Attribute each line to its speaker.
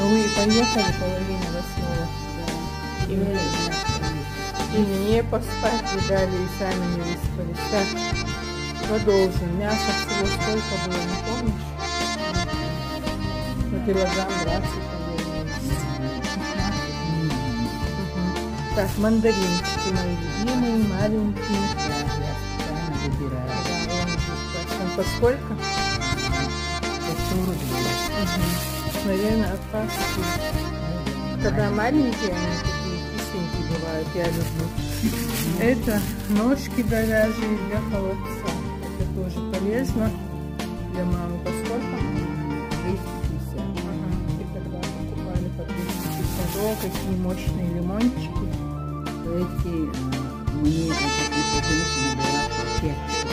Speaker 1: Ну вы поехали половина 8-го. И мне поспать не дали, и сами не выспались. Так, продолжим. Мясо всего сколько было, не помнишь? Ну, килограмм 20, наверное. Так, мандаринчики мои любимые, маленькие.
Speaker 2: Я выбираю.
Speaker 1: Там по сколько?
Speaker 2: По 40 рублей.
Speaker 1: Наверное, от Пасхи. Когда маленькие, они такие кисленькие бывают, я люблю. Это ножки говяжьи для холодца. Это тоже полезно. Для мамы по сколько?
Speaker 2: 250.
Speaker 1: Ага. И тогда покупали по 250. О, какие мощные лимончики.
Speaker 2: Эти мне эта женщина дала 5.